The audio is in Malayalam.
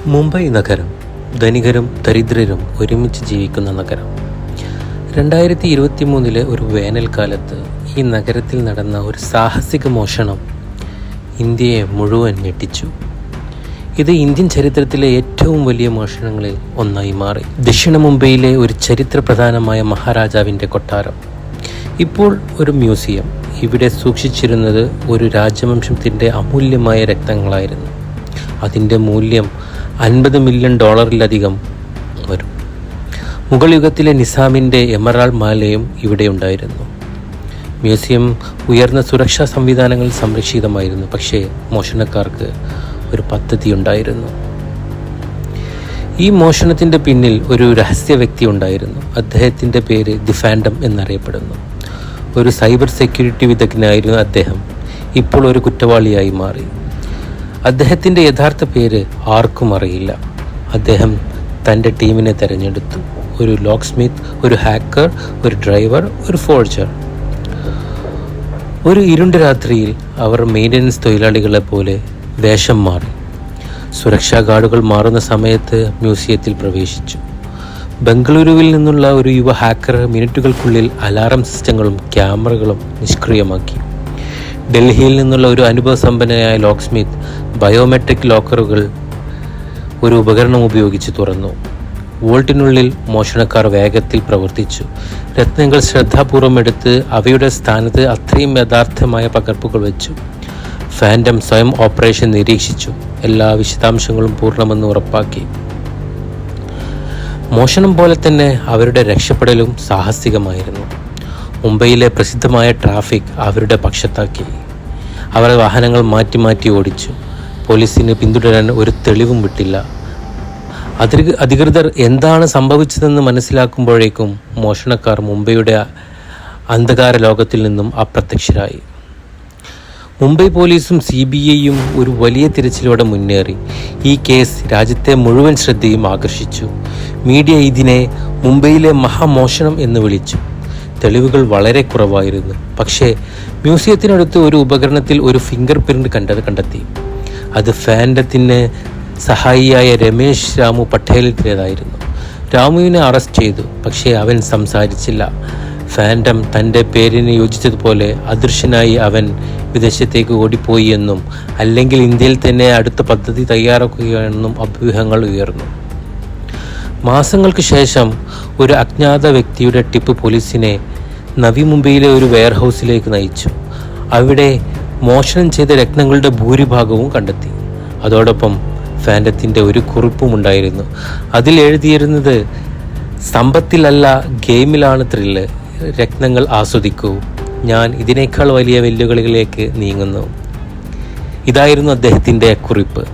മുംബൈ നഗരം ധനികരും ദരിദ്രരും ഒരുമിച്ച് ജീവിക്കുന്ന നഗരം. 2023 ഒരു വേനൽക്കാലത്ത് ഈ നഗരത്തിൽ നടന്ന ഒരു സാഹസിക മോഷണം ഇന്ത്യയെ മുഴുവൻ ഞെട്ടിച്ചു. ഇത് ഇന്ത്യൻ ചരിത്രത്തിലെ ഏറ്റവും വലിയ മോഷണങ്ങളിൽ ഒന്നായി മാറി. ദക്ഷിണ മുംബൈയിലെ ഒരു ചരിത്രപ്രധാനമായ മഹാരാജാവിൻ്റെ കൊട്ടാരം ഇപ്പോൾ ഒരു മ്യൂസിയം. ഇവിടെ സൂക്ഷിച്ചിരുന്നത് ഒരു രാജവംശത്തിൻ്റെ അമൂല്യമായ രത്നങ്ങളായിരുന്നു. അതിൻ്റെ മൂല്യം $50 മില്യൺ വരും. മുഗൾ യുഗത്തിലെ നിസാമിൻ്റെ എമറാൾഡ് മാലയും ഇവിടെ ഉണ്ടായിരുന്നു. മ്യൂസിയം ഉയർന്ന സുരക്ഷാ സംവിധാനങ്ങൾ സംരക്ഷിതമായിരുന്നു. പക്ഷേ മോഷണക്കാർക്ക് ഒരു പദ്ധതി ഉണ്ടായിരുന്നു. ഈ മോഷണത്തിൻ്റെ പിന്നിൽ ഒരു രഹസ്യ വ്യക്തി ഉണ്ടായിരുന്നു. അദ്ദേഹത്തിൻ്റെ പേര് ദി ഫാൻഡം എന്നറിയപ്പെടുന്നു. ഒരു സൈബർ സെക്യൂരിറ്റി വിദഗ്ധനായിരുന്നു അദ്ദേഹം. ഇപ്പോൾ ഒരു കുറ്റവാളിയായി മാറി. അദ്ദേഹത്തിൻ്റെ യഥാർത്ഥ പേര് ആർക്കും അറിയില്ല. അദ്ദേഹം തൻ്റെ ടീമിനെ തിരഞ്ഞെടുത്തു. ഒരു ലോക്ക് സ്മിത്ത്, ഒരു ഹാക്കർ, ഒരു ഡ്രൈവർ, ഒരു ഫോർജർ. ഒരു ഇരുണ്ട രാത്രിയിൽ അവർ മെയിൻ്റനൻസ് തൊഴിലാളികളെ പോലെ വേഷം മാറി. സുരക്ഷാ ഗാർഡുകൾ മാറുന്ന സമയത്ത് മ്യൂസിയത്തിൽ പ്രവേശിച്ചു. ബംഗളൂരുവിൽ നിന്നുള്ള ഒരു യുവ ഹാക്കർ മിനിറ്റുകൾക്കുള്ളിൽ അലാറം സിസ്റ്റങ്ങളും ക്യാമറകളും നിഷ്ക്രിയമാക്കി. ഡൽഹിയിൽ നിന്നുള്ള ഒരു അനുഭവസമ്പന്നനായ ലോക്ക് സ്മിത്ത് ബയോമെട്രിക് ലോക്കറുകൾ ഒരു ഉപകരണം ഉപയോഗിച്ച് തുറന്നു. വോൾട്ടിനുള്ളിൽ മോഷണക്കാർ വേഗത്തിൽ പ്രവർത്തിച്ചു. രത്നങ്ങൾ ശ്രദ്ധാപൂർവം എടുത്ത് അവയുടെ സ്ഥാനത്ത് അത്രയും യഥാർത്ഥമായ പകർപ്പുകൾ വെച്ചു. ഫാൻഡം സ്വയം ഓപ്പറേഷൻ നിരീക്ഷിച്ചു. എല്ലാ വിശദാംശങ്ങളും പൂർണ്ണമെന്ന് ഉറപ്പാക്കി. മോഷണം പോലെ തന്നെ അവരുടെ രക്ഷപ്പെടലും സാഹസികമായിരുന്നു. മുംബൈയിലെ പ്രസിദ്ധമായ ട്രാഫിക് അവരുടെ പക്ഷത്താക്കി. അവർ വാഹനങ്ങൾ മാറ്റി മാറ്റി ഓടിച്ചു. പോലീസിന് പിന്തുടരാൻ ഒരു തെളിവും വിട്ടില്ല. അധികൃതർ എന്താണ് സംഭവിച്ചതെന്ന് മനസ്സിലാക്കുമ്പോഴേക്കും മോഷണക്കാർ മുംബൈയുടെ അന്ധകാര ലോകത്തിൽ നിന്നും അപ്രത്യക്ഷരായി. മുംബൈ പോലീസും CBIയും ഒരു വലിയ തിരച്ചിലോടെ മുന്നേറി. ഈ കേസ് രാജ്യത്തെ മുഴുവൻ ശ്രദ്ധയും ആകർഷിച്ചു. മീഡിയ ഇതിനെ മുംബൈയിലെ മഹാമോഷണം എന്ന് വിളിച്ചു. തെളിവുകൾ വളരെ കുറവായിരുന്നു. പക്ഷേ മ്യൂസിയത്തിനടുത്ത് ഒരു ഉപകരണത്തിൽ ഒരു ഫിംഗർ പ്രിൻ്റ് കണ്ടെത്തി. അത് ഫാൻഡത്തിന് സഹായിയായ രമേശ് രാമു പട്ടേലിൻ്റേതായിരുന്നു. രാമുവിനെ അറസ്റ്റ് ചെയ്തു. പക്ഷേ അവൻ സംസാരിച്ചില്ല. ഫാൻഡം തൻ്റെ പേരിന് യോജിച്ചതുപോലെ അദൃശ്യനായി അവൻ വിദേശത്തേക്ക് ഓടിപ്പോയി എന്നും അല്ലെങ്കിൽ ഇന്ത്യയിൽ തന്നെ അടുത്ത പദ്ധതി തയ്യാറാക്കുകയാണെന്നും അഭ്യൂഹങ്ങൾ ഉയർന്നു. മാസങ്ങൾക്ക് ശേഷം ഒരു അജ്ഞാത വ്യക്തിയുടെ ടിപ്പ് പോലീസിനെ നവി മുംബൈയിലെ ഒരു വെയർഹൗസിലേക്ക് നയിച്ചു. അവിടെ മോഷണം ചെയ്ത രത്നങ്ങളുടെ ഭൂരിഭാഗവും കണ്ടെത്തി. അതോടൊപ്പം ഫാൻഡത്തിൻ്റെ ഒരു കുറിപ്പും ഉണ്ടായിരുന്നു. അതിൽ എഴുതിയിരുന്നത്, സമ്പത്തിലല്ല ഗെയിമിലാണ് ത്രില്ല്, രത്നങ്ങൾ ആസ്വദിക്കൂ, ഞാൻ ഇതിനേക്കാൾ വലിയ വെല്ലുവിളികളിലേക്ക് നീങ്ങുന്നു. ഇതായിരുന്നു അദ്ദേഹത്തിൻ്റെ കുറിപ്പ്.